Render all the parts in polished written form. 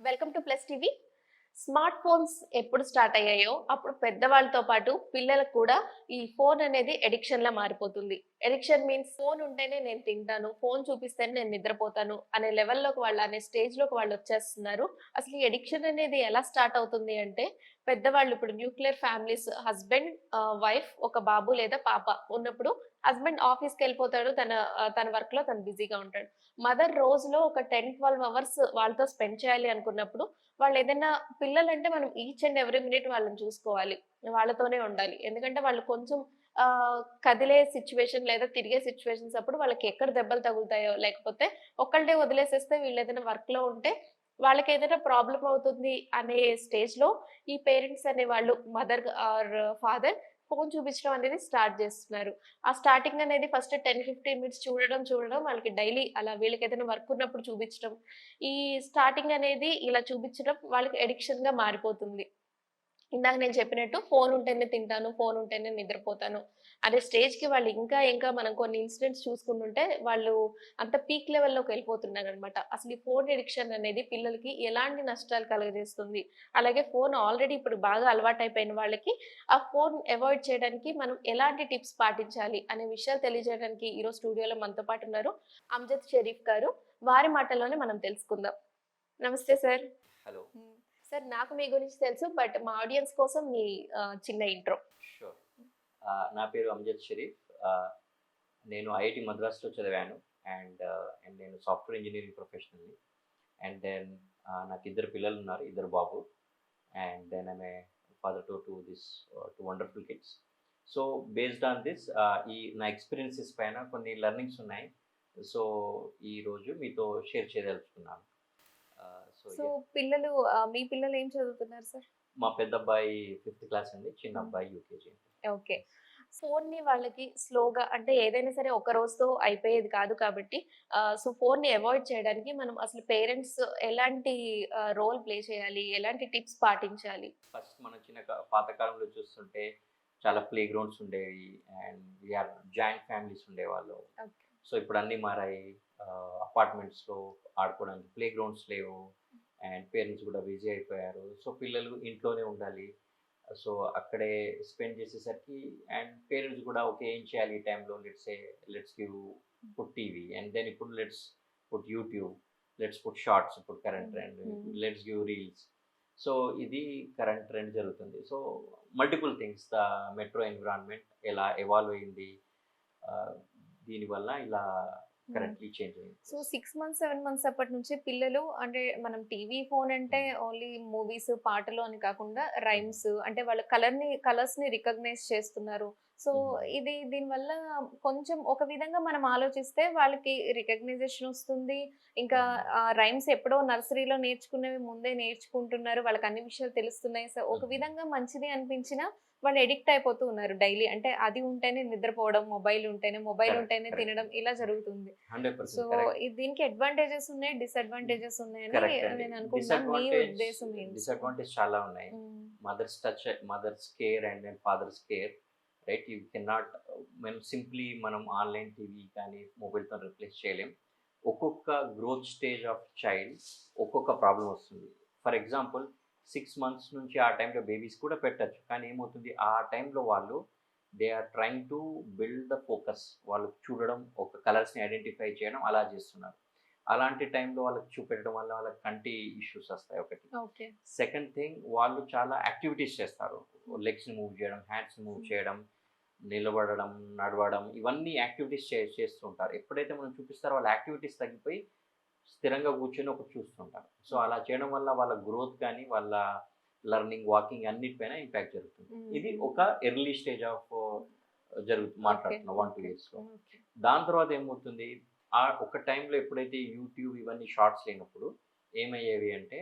Welcome to plus TV. Smart phones ఎప్పుడు start అయ్యాయో అప్పుడు పెద్దవాళ్ళతో పాటు పిల్లలకు కూడా ఈ ఫోన్ అనేది ఎడిక్షన్ లా మారిపోతుంది. ఎడిక్షన్ మీన్స్ ఫోన్ ఉంటేనే నేను తింటాను, ఫోన్ చూపిస్తేనే నేను నిద్రపోతాను అనే లెవెల్లోకి వాళ్ళు అనే స్టేజ్‌లోకి వాళ్ళు వచ్చేస్తున్నారు. అసలు ఈ ఎడిక్షన్ అనేది ఎలా స్టార్ట్ అవుతుంది అంటే పెద్దవాళ్ళు ఇప్పుడు న్యూక్లియర్ ఫ్యామిలీస్ హస్బెండ్, వైఫ్, ఒక బాబు లేదా పాప ఉన్నప్పుడు హస్బెండ్ ఆఫీస్‌కెళ్ళిపోతాడు. తన వర్క్‌లో తను బిజీగా ఉంటాడు. మదర్ రోజులో ఒక 10, 12 అవర్స్ వాళ్ళతో స్పెండ్ చేయాలి అనుకున్నప్పుడు వాళ్ళేదైనా పిల్లలంటే మనం ఈచ్ అండ్ ఎవ్రీ మినిట్ వాళ్ళని చూసుకోవాలి. వాళ్ళతోనే ఉండాలి. ఎందుకంటే వాళ్ళు కొంచెం కదిలే సిట్యుయేషన్ లేదా తిరిగే సిట్యుయేషన్స్ అప్పుడు వాళ్ళకి ఎక్కడ దెబ్బలు తగులుతాయో, లేకపోతే ఒక్కళ్ళనే వదిలేసేస్తే వీళ్ళేదైనా వర్క్‌లో ఉంటే వాళ్ళకేదైనా ప్రాబ్లమ్ అవుతుంది అనే స్టేజ్‌లో ఈ పేరెంట్స్ అనేవాళ్ళు మదర్ ఆర్ ఫాదర్ ఫోను చూపించడం అనేది స్టార్ట్ జేస్తున్నారు. ఆ స్టార్టింగ్ అనేది ఫస్ట్ 10, 15 మినిట్స్ చూడడం వాళ్ళకి డైలీ అలా వీళ్ళకేదైనా వర్క్ ఉన్నప్పుడు చూపించడం. ఈ స్టార్టింగ్ అనేది ఇలా చూపించడం వాళ్ళకి అడిక్షన్‌గా మారిపోతుంది. ఇందాక నేను చెప్పినట్టు ఫోను ఉంటేనే తింటాను, ఫోను ఉంటేనే నిద్రపోతాను అనే స్టేజ్‌కి వాళ్ళు ఇంకా మనం కొన్ని ఇన్సిడెంట్స్ చూసుకుంటుంటే వాళ్ళు అంత పీక్ లెవెల్‌లోకి వెళ్ళిపోతున్నారనమాట. అసలు ఈ ఫోను అడిక్షన్ అనేది పిల్లలకి ఎలాంటి నష్టాలు కలుగజేస్తుంది? అలాగే ఫోను ఆల్రెడీ ఇప్పుడు బాగా అలవాటైపోయిన వాళ్ళకి ఆ ఫోను అవాయిడ్ చేయడానికి మనం ఎలాంటి టిప్స్ పాటించాలి? అనే విషయాలు తెలియజేయడానికి ఈరోజు స్టూడియోలో మనతో పాటు ఉన్నారు అమ్జద్ షరీఫ్ గారు. వారి మాటల్లోనే మనం తెలుసుకుందాం. నమస్తే సార్. హలో. హ్మ్. సార్ నాకు మీ గురించి తెలుసు. బట్ మా ఆడియన్స్ కోసం మీ చిన్న ఇంట్రో. షూర్. నా పేరు అమ్జద్ షరీఫ్. ఆహ్, నేను ఐఐటీ మద్రాస్‌లో చదివాను. అండ్ నేను సాఫ్ట్‌వేర్ ఇంజినీరింగ్ ప్రొఫెషనల్‌ని. అండ్ దెన్ నాకిద్దరు పిల్లలున్నారు. ఇద్దరు బాబు. And then I'm a father to this 2 wonderful kids. So, based on this ఈ నా ఎక్స్‌పీరియన్సెస్ పైన కొన్ని లెర్నింగ్స్ ఉన్నాయి. సో, ఈరోజు మీతో షేర్ చేయదలుచుకున్నాను. సో, సో, పిల్లలు మీ పిల్లలు ఏం చదువుతున్నారు సార్? మా పెద్దబ్బాయి ఫిఫ్త్ క్లాస్ అండి. చిన్న హ్మ్. అబ్బాయి యూకేజీ అండి. ఓకే. ఫోన్‌ని వాళ్ళకి స్లోగా అంటే ఏదైనా సరే ఒక రోజుతో అయిపోయేది కాదు కాబట్టి సో, ఫోన్‌ని అవాయిడ్ చేయడానికి మనం అసలు పేరెంట్స్ ఎలాంటి రోల్ ప్లే చేయాలి? ఎలాంటి టిప్స్ పాటించాలి? ఫస్ట్ మనం పాత కాలంలో చూస్తుంటే చాలా ప్లే గ్రౌండ్స్ ఉండేవి. అండ్ వీఆర్ జాయింట్ ఫ్యామిలీస్ ఉండేవాళ్ళు. ఓకే. సో ఇప్పుడు అన్నీ మారాయి. అపార్ట్మెంట్స్‌లో ఆడుకోవడానికి ప్లే గ్రౌండ్స్ లేవు. అండ్ పేరెంట్స్ కూడా బిజీ అయిపోయారు. సో పిల్లలు ఇంట్లోనే ఉండాలి. సో అక్కడే స్పెండ్ చేసేసరికి అండ్ పేరెంట్స్ కూడా ఓకే ఏం చేయాలి ఈ టైంలో let's give put TV and then ఇప్పుడు let's put YouTube, let's put shorts ఇప్పుడు current hmm. Trend. Hmm. Let's give reels. So ఇది కరెంట్ ట్రెండ్ జరుగుతుంది. So multiple things the metro environment ఎలా ఎవాల్వ్ అయింది. ఆహ్, దీనివల్ల ఇలా హ్మ్. కరెంట్‌లీ చేంజ్ అయింది. సో 6 మంత్స్, 7 మంత్స్ అప్పటి నుంచి పిల్లలు అంటే మనం టీవీ, ఫోన్ అంటే హ్మ్. ఓన్లీ మూవీస్, పాటలు అని కాకుండా హ్మ్. రైమ్స్ అంటే వాళ్ళ కలర్స్‌ని రికగ్నైజ్ చేస్తున్నారు. సో హుహు. దీనివల్ల కొంచెం ఒక విధంగా మనం ఆలోచిస్తే వాళ్ళకి రికగ్నైజేషన్ వస్తుంది. ఇంకా హ్మ్. రైమ్స్ ఎప్పుడో నర్సరీలో నేర్చుకున్నవి ముందే నేర్చుకుంటున్నారు. వాళ్ళకి అన్ని విషయాలు తెలుస్తున్నాయి. సో ఒక హుహు. విధంగా మంచిది అనిపించినా వాళ్ళు అడిక్ట్ అయిపోతూ ఉన్నారు డైలీ. అంటే అది ఉంటేనే నిద్రపోవడం, మొబైల్ కరెక్ట్. ఉంటేనే కరెక్ట్. తినడం ఇలా జరుగుతుంది. So, 100% correct. దీనికి అడ్వాంటేజెస్ ఉన్నాయి, డిసడ్వాంటేజెస్ ఉన్నాయని కరెక్ట్ అండి. నేను అనుకుంటున్నాను. మీ ఉద్దేశం ఏంటి సార్? డిసడ్వాంటేజ్ చాలా ఉన్నాయి. Hmm. Mother's care and then father's care. Right? You cannot మనం ఆన్‌లైన్ టీవీ కానీ మొబైల్‌తోని రిప్లేస్ చేయలేం. ఒక్కొక్క గ్రోత్ స్టేజ్ ఆఫ్ చైల్డ్ ఒక్కొక్క ప్రాబ్లమ్ వస్తుంది. ఫర్ ఎగ్జాంపుల్ 6 మంత్స్ నుంచి ఆ టైంలో బేబీస్ కూడా పెట్టొచ్చు. కానీ ఏమవుతుంది ఆ టైంలో వాళ్ళు they are trying to build the focus. వాళ్ళు చూడడం, ఒక కలర్స్‌ని ఐడెంటిఫై చేయడం అలా చేస్తున్నారు. అలాంటి టైంలో వాళ్ళకి చూపెట్టడం వల్ల వాళ్ళకి కంటి ఇష్యూస్ వస్తాయి ఒకటి. ఓకే. సెకండ్ థింగ్ వాళ్ళు చాలా యాక్టివిటీస్ చేస్తారు. లెగ్స్‌ని మూవ్ చేయడం, హ్యాండ్స్‌ని మూవ్ హ్మ్. చేయడం, నిలబడడం, నడవడం ఇవన్నీ యాక్టివిటీస్ చేస్తూ ఉంటారు. ఎప్పుడైతే మనం చూపిస్తారో వాళ్ళ యాక్టివిటీస్ తగ్గిపోయి స్థిరంగా కూర్చొని ఒకటి చూస్తుంటారు. సో, అలా చేయడం వల్ల వాళ్ళ గ్రోత్ కానీ, వాళ్ళ లెర్నింగ్, వాకింగ్ అన్నిటిపైన ఇంపాక్ట్ జరుగుతుంది. హ్మ్. ఇది హ్మ్. ఒక ఎర్లీ స్టేజ్ ఆఫ్ ఓకే. మాట్లాడుతున్నాం 1, 2 ఓకే. ఇయర్స్‌లో. ఓకే. దాని తర్వాత ఏమవుతుంది, ఒక టైంలో ఎప్పుడైతే యూట్యూబ్ ఇవన్నీ షార్ట్స్ లేనప్పుడు ఏమయ్యేవి అంటే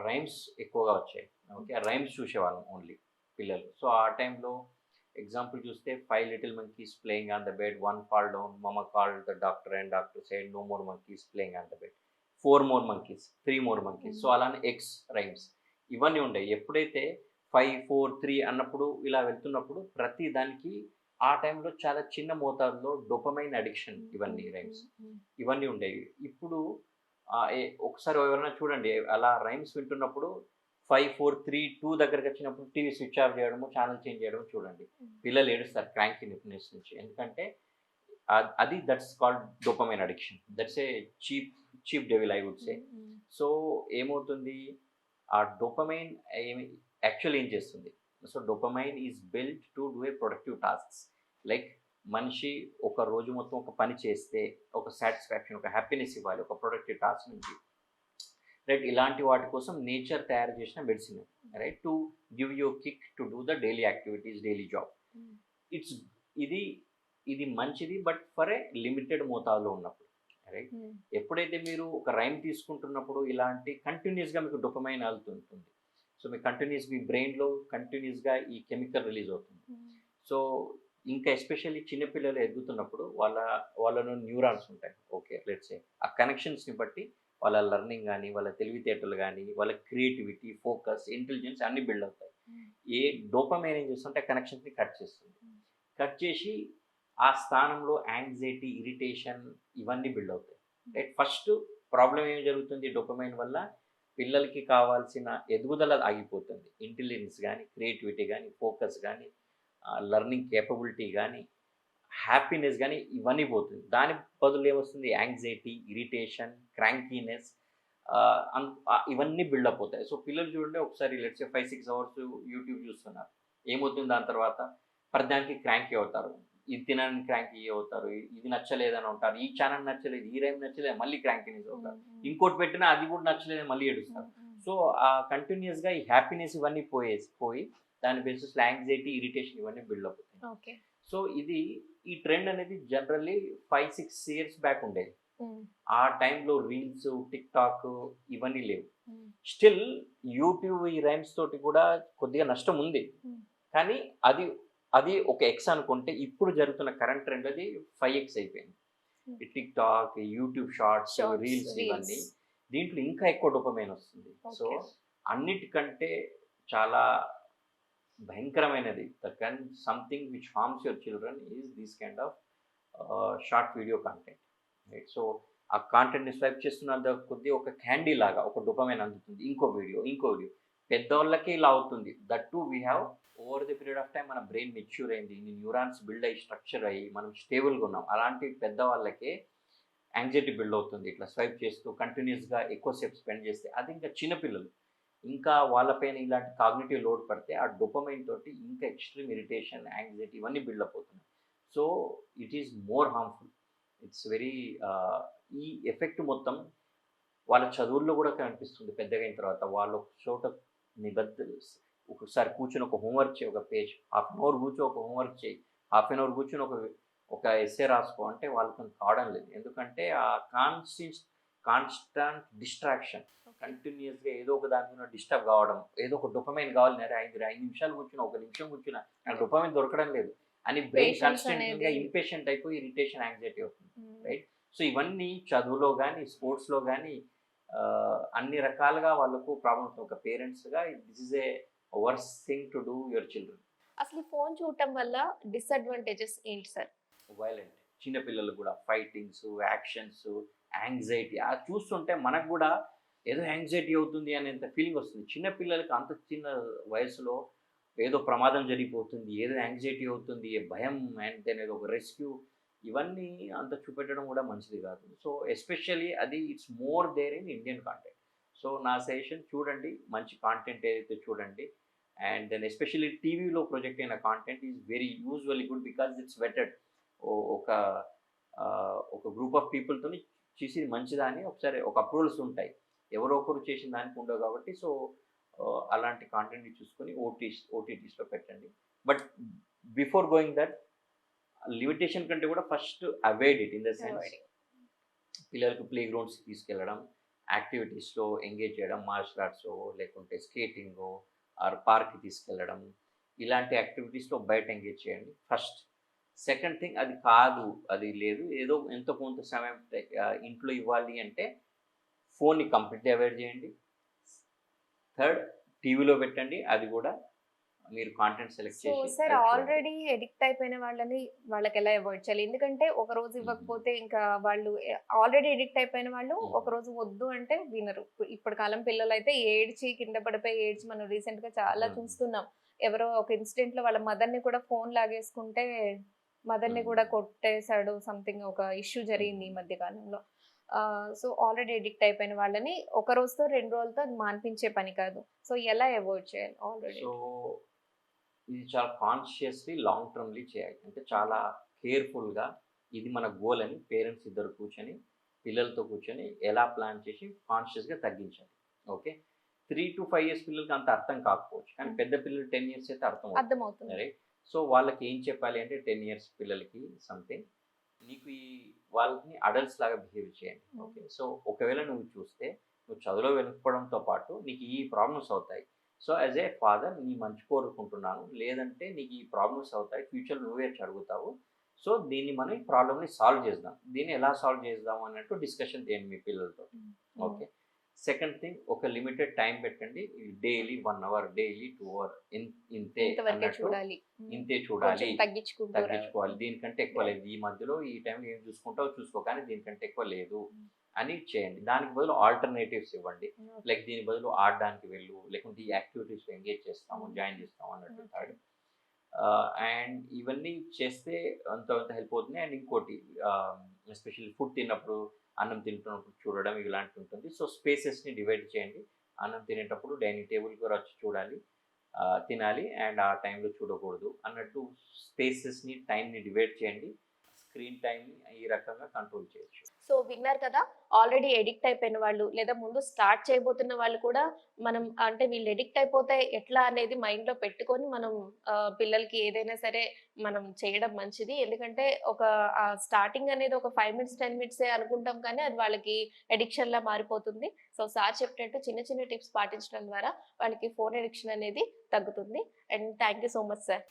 రైమ్స్ ఎక్కువగా వచ్చాయి. హ్మ్. ఓకే. రైమ్స్ చూసేవాళ్ళం ఓన్లీ పిల్లలు. సో, ఆ టైంలో ఎగ్జాంపుల్ చూస్తే 5 little monkeys playing on the bed, 1 fall down, mamma called the doctor and doctor said no more monkeys playing on the bed. 4 more monkeys, 3 more monkeys. So, hmm. అలానే X rhymes ఇవన్నీ ఉండేయి. ఎప్పుడైతే 5, 4, 3 అన్నప్పుడు ఇలా వెళ్తున్నప్పుడు ప్రతి దానికి ఆ టైంలో చాలా చిన్న మోతాదులో డోపమైన్ అడిక్షన్ హ్మ్. ఇవన్నీ హ్మ్. రైమ్స్. హ్మ్. హ్మ్. ఇవన్నీ ఉండేవి. ఇప్పుడు ఒకసారి ఎవరైనా చూడండి అలా రైమ్స్ వింటున్నప్పుడు 5, 4, 3, 2 దగ్గరకి వచ్చినప్పుడు టీవీ స్విచ్ ఆఫ్ చేయడము, ఛానల్ చేంజ్ చేయడము చూడండి. పిల్లలు ఏడుస్తారు క్రాంకీనెస్ నుంచి. ఎందుకంటే అది that's called dopamine addiction. That's a cheap devil I would say. So ఏమవుతుంది, ఆ డోపమైన్ యాక్చువల్లీ ఏం చేస్తుంది? So dopamine is built to do a productive tasks. Like మనిషి ఒక రోజు మొత్తం ఒక పని చేస్తే ఒక సాటిస్ఫాక్షన్, ఒక హ్యాపీనెస్ ఇవ్వాలి ఒక ప్రొడక్టివ్ టాస్క్ నుంచి, రైట్? ఇలాంటి వాటి కోసం నేచర్ తయారు చేసిన medicine, right? To give you kick to do the daily activities, daily job. It's ఇది ఇది మంచిది, బట్ ఫర్ ఏ లిమిటెడ్ మోతాదులో ఉన్నప్పుడు, రైట్? ఎప్పుడైతే మీరు ఒక రైమ్ తీసుకుంటున్నప్పుడు ఇలాంటి కంటిన్యూస్గా మీకు డోపమైన్ వెళ్తుంటుంది. సో మీకు కంటిన్యూస్ మీ బ్రెయిన్లో కంటిన్యూస్గా ఈ కెమికల్ రిలీజ్ అవుతుంది. సో ఇంకా ఎస్పెషల్లీ చిన్నపిల్లలు ఎదుగుతున్నప్పుడు వాళ్ళలో న్యూరాన్స్ ఉంటాయి. ఓకే, లెట్స్ సే ఆ కనెక్షన్స్ని బట్టి వాళ్ళ లెర్నింగ్ కానీ, వాళ్ళ తెలివితేటలు కానీ, వాళ్ళ క్రియేటివిటీ, ఫోకస్, ఇంటెలిజెన్స్ అన్నీ బిల్డ్ అవుతాయి. ఏ డోపమైన్ ఏం చేస్తుంటే కనెక్షన్స్ని కట్ చేస్తుంది. కట్ చేసి ఆ స్థానంలో యాంగ్జైటీ, ఇరిటేషన్ ఇవన్నీ బిల్డ్ అవుతాయి, రైట్? ఫస్ట్ ప్రాబ్లం ఏం జరుగుతుంది డోపమైన్ వల్ల? పిల్లలకి కావాల్సిన ఎదుగుదల ఆగిపోతుంది. ఇంటెలిజెన్స్ కానీ, క్రియేటివిటీ కానీ, ఫోకస్ కానీ, లెర్నింగ్ కేపబిలిటీ కానీ, హ్యాపీనెస్ కానీ ఇవన్నీ పోతుంది. దాని బదులు ఏమొస్తుంది? యాంగ్జైటీ, ఇరిటేషన్, క్రాంకీనెస్, ఇవన్నీ బిల్డప్ అవుతాయి. సో పిల్లలు చూడండి, ఒకసారి లెట్స్ 5-6 అవర్స్ యూట్యూబ్ చూస్తున్నారు. ఏమవుతుంది దాని తర్వాత? ప్రతిదానికి క్రాంకీ అవుతారు. ఇది తినడానికి క్రాంకీ అవుతారు, ఇది నచ్చలేదని ఉంటారు, ఈ ఛానల్ నచ్చలేదు, ఈ రైమ్ నచ్చలేదు, మళ్ళీ క్రాంకీనెస్ అవుతారు. ఇంకోటి పెట్టినా అది కూడా నచ్చలేదు, మళ్ళీ ఏడుస్తారు. సో ఆ కంటిన్యూస్గా ఈ హ్యాపీనెస్ ఇవన్నీ పోయి దాని బేసిస్లో యాంగ్జైటీ, ఇరిటేషన్ ఇవన్నీ బిల్డప్ అవుతాయి. సో ఈ ట్రెండ్ అనేది జనరల్లీ 5-6 ఇయర్స్ బ్యాక్ ఉండేది. ఆ టైంలో రీల్స్, టిక్ టాక్ ఇవన్నీ లేవు. స్టిల్ యూట్యూబ్ ఈ రైమ్స్ తోటి కూడా కొద్దిగా నష్టం ఉంది, కానీ అది ఒక ఎక్స్ అనుకుంటే ఇప్పుడు జరుగుతున్న కరెంట్ ట్రెండ్ అది 5x అయిపోయింది. ఈ TikTok, YouTube shorts, reels ఇవన్నీ దీంట్లో ఇంకా ఎక్కువ డోపమైన్ వస్తుంది. సో అన్నిటికంటే చాలా భయంకరమైనది, something which harms your children is this kind of short video content, right? So ఆ కాంటెంట్ని స్వైప్ చేస్తున్న కొద్ది ఒక క్యాండీ లాగా ఒక డోపమైన్ అందుతుంది. ఇంకో వీడియో. పెద్దవాళ్ళకే ఇలా అవుతుంది. That to we have over the period of time మన బ్రెయిన్ మెచ్యూర్ అయింది, న్యూరాన్స్ బిల్డ్ అయ్యి స్ట్రక్చర్ అయ్యి మనం స్టేబుల్గా ఉన్నాం. అలాంటి పెద్దవాళ్ళకే యాంగ్జైటీ బిల్డ్ అవుతుంది ఇట్లా స్వైప్ చేస్తూ కంటిన్యూస్గా ఎక్కువసేపు స్పెండ్ చేస్తే. అది ఇంకా చిన్నపిల్లలు, ఇంకా వాళ్ళపైన ఇలాంటి కాగ్నిటివ్ లోడ్ పడితే ఆ డోపమైన్ తోటి ఇంకా ఎక్స్ట్రీమ్ ఇరిటేషన్, యాంగ్జైటీ ఇవన్నీ బిల్డప్ అవుతున్నాయి. So it is more harmful. It's very ఈ ఎఫెక్ట్ మొత్తం వాళ్ళ చదువుల్లో కూడా కనిపిస్తుంది. పెద్దగా అయిన తర్వాత వాళ్ళు ఒక చోట ఒకసారి కూర్చొని ఒక హోంవర్క్ చేయి, ఒక పేజ్, హాఫ్ అన్ అవర్ కూర్చొని ఒక హోంవర్క్ చేయి, హాఫ్ అన్ అవర్ కూర్చొని ఒక ఎస్సే రాసుకో అంటే వాళ్ళకి కావడం లేదు. ఎందుకంటే ఆ కాన్స్టాంట్ డిస్ట్రాక్షన్, కంటిన్యూస్గా ఏదో ఒక దాంట్లో డిస్టర్బ్ కావడం, ఏదో ఒక డోపమైన్ కావాలి. 5 నిమిషాలు కూర్చున్నా, 1 నిమిషం కూర్చున్నా నాకు డోపమైన్ దొరకడం లేదు అని బ్రెయిన్ కాన్స్టెంట్గా ఇంపేషెంట్ అయిపోయి ఇరిటేషన్, యాంగ్జైటీ అవుతుంది, రైట్? సో ఇవన్నీ చదువులో కానీ, స్పోర్ట్స్లో కానీ అన్ని రకాలుగా వాళ్ళకు ప్రాబ్లమ్స్. ఒక పేరెంట్స్గా this is a worst thing to do your children. అసలు ఫోన్ చూడటం వల్ల డిసడ్వాంటేజెస్ ఏంటి సార్? వైలెంట్, చిన్నపిల్లలు కూడా ఫైటింగ్స్, యాక్షన్స్, యాంగ్జైటీ చూస్తుంటే మనకు కూడా ఏదో యాంగ్జైటీ అవుతుంది అనేంత ఫీలింగ్ వస్తుంది. చిన్నపిల్లలకి అంత చిన్న వయసులో ఏదో ప్రమాదం జరిగిపోతుంది, ఏదో యాంగ్జైటీ అవుతుంది, భయం, అండ్ దెన్ ఏదో ఒక రెస్క్యూ, ఇవన్నీ అంత చూపెట్టడం కూడా మంచిది కాదు. సో ఎస్పెషల్లీ అది it's more there in Indian content. So నా సజెషన్ చూడండి, మంచి కాంటెంట్ ఏదైతే చూడండి. అండ్ దెన్ ఎస్పెషల్లీ టీవీలో ప్రొజెక్ట్ అయిన content is very usually good because it's vetted. ఒక గ్రూప్ ఆఫ్ పీపుల్తో చేసి మంచిదా అని ఒకసారి ఒక అప్రూవల్స్ ఉంటాయి, ఎవరో ఒకరు చేసిన దానికి ఉండవు కాబట్టి. సో అలాంటి కాంటెంట్ని చూసుకొని ఓటీటీస్లో పెట్టండి. But before going that, limitation కంటే కూడా first avoid it. In the sense పిల్లలకు ప్లే గ్రౌండ్స్కి తీసుకెళ్ళడం, యాక్టివిటీస్లో ఎంగేజ్ చేయడం, మార్షల్ ఆర్ట్స్ లేకుంటే స్కేటింగో ఆర్ పార్క్కి తీసుకెళ్ళడం, ఇలాంటి యాక్టివిటీస్లో బయట ఎంగేజ్ చేయండి ఫస్ట్. సెకండ్ థింగ్, అది కాదు, అది లేదు, ఏదో ఎంతో కొంత సమయం ఇంట్లో ఇవ్వాలి అంటే ఫోన్ని కంప్లీట్లీ అవాయిడ్ చేయండి. థర్డ్, టీవీలో పెట్టండి, అది కూడా మీరు కాంటెంట్ సెలెక్ట్ సో చేసి సార్ అది చూడండి. ఆల్రెడీ ఎడిక్ట్ అయిపోయిన వాళ్ళని వాళ్ళకి ఎలా అవాయిడ్ చేయాలి? ఎందుకంటే ఒక రోజు ఇవ్వకపోతే ఇంకా వాళ్ళు ఆల్రెడీ ఎడిక్ట్ అయిపోయిన వాళ్ళు ఒక రోజు వద్దు అంటే వినరు. ఇప్పుడు కాలం పిల్లలైతే ఏడ్చి కింద పడిపోయి ఏడ్చి మనం రీసెంట్ గా చాలా చూస్తున్నాం. ఎవరో ఒక ఇన్సిడెంట్ లో వాళ్ళ మదర్ ని కూడా ఫోన్ లాగేసుకుంటే మదర్ ని కూడా కొట్టేశాడు, సంథింగ్ ఒక ఇష్యూ జరిగింది ఈ మధ్య కాలంలో. సో ఆల్రెడీ ఎడిక్ట్ అయిపోయిన వాళ్ళని ఒక రోజుతో 2 రోజులతో అది మాన్పించే పని కాదు. సో ఎలా అవాయిడ్ చేయాలి ఆల్రెడీ? సో ఇది చాలా కాన్షియస్లీ లాంగ్ టర్మ్లీ చేయాలి. అంటే చాలా కేర్ఫుల్గా ఇది మన గోల్ అని పేరెంట్స్ ఇద్దరు కూర్చొని పిల్లలతో కూర్చొని ఎలా ప్లాన్ చేసి కాన్షియస్గా తగ్గించాలి. ఓకే, 3 to 5 years పిల్లలకి అంత అర్థం కాకపోవచ్చు, కానీ పెద్ద పిల్లలు 10 years అయితే అర్థమవుతుంది. రైట్. సో వాళ్ళకి ఏం చెప్పాలి అంటే 10 years పిల్లలకి సంథింగ్ నీకు ఈ వాళ్ళని అడల్ట్స్ లాగా బిహేవ్ చేయండి. ఓకే, సో ఒకవేళ నువ్వు చూస్తే నువ్వు చదువులో వెనుకపోవడంతో పాటు నీకు ఈ ప్రాబ్లమ్స్ అవుతాయి. సో యాజ్ ఏ ఫాదర్ నీ మంచి కోరుకుంటున్నాను, లేదంటే నీకు ఈ ప్రాబ్లమ్స్ అవుతాయి, ఫ్యూచర్ నువ్వే అడుగుతావు. సో దీన్ని మనం ఈ ప్రాబ్లమ్ని సాల్వ్ చేద్దాం, దీన్ని ఎలా సాల్వ్ చేద్దాం అన్నట్టు డిస్కషన్ చేయండి మీ పిల్లలతో. ఓకే, సెకండ్ థింగ్, ఒక లిమిటెడ్ టైం పెట్టండి. డైలీ 1 hour, డైలీ 2 hour, ఇంతే అన్నట్టు చూడాలి. ఇంతే చూడాలి, తగ్గించుకుంటూ తగ్గించుకోవాలి. దీనికంటే ఎక్కువ లేదు, ఈ మధ్యలో ఈ టైంలో ఏం చూసుకుంటావో చూసుకో, కానీ దీనికంటే ఎక్కువ లేదు అని చేయండి. దానికి బదులు ఆల్టర్నేటివ్స్ ఇవ్వండి. లైక్ దీని బదులు ఆడడానికి వెళ్ళు, లేకుంటే ఈ యాక్టివిటీస్లో ఎంగేజ్ చేస్తాము, జాయిన్ చేస్తాము అన్నట్టు థర్డ్. అండ్ ఇవన్నీ చేస్తే అంత హెల్ప్ అవుతుంది. అండ్ ఇంకోటి, ఎస్పెషల్లీ ఫుడ్ తిన్నప్పుడు, అన్నం తింటున్నప్పుడు చూడడం ఇలాంటివి ఉంటుంది. సో స్పేసెస్ని డివైడ్ చేయండి. అన్నం తినేటప్పుడు డైనింగ్ టేబుల్కి వచ్చి చూడాలి, తినాలి, అండ్ ఆ టైంలో చూడకూడదు అన్నట్టు స్పేసెస్ని, టైంని డివైడ్ చేయండి. స్క్రీన్ టైంని ఈ రకంగా కంట్రోల్ చేయొచ్చు. సో విన్నారు కదా, ఆల్రెడీ ఎడిక్ట్ అయిపోయిన వాళ్ళు లేదా ముందు స్టార్ట్ చేయబోతున్న వాళ్ళు కూడా మనం అంటే వీళ్ళు ఎడిక్ట్ అయిపోతే ఎట్లా అనేది మైండ్ లో పెట్టుకొని మనం పిల్లలకి ఏదైనా సరే మనం చేయడం మంచిది. ఎందుకంటే ఒక స్టార్టింగ్ అనేది ఒక 5 minutes 10 minutes అనుకుంటాం, కానీ అది వాళ్ళకి ఎడిక్షన్ లా మారిపోతుంది. సో సార్ చెప్పినట్టు చిన్న చిన్న టిప్స్ పాటించడం ద్వారా వాళ్ళకి ఫోన్ ఎడిక్షన్ అనేది తగ్గుతుంది. And thank you so much sir.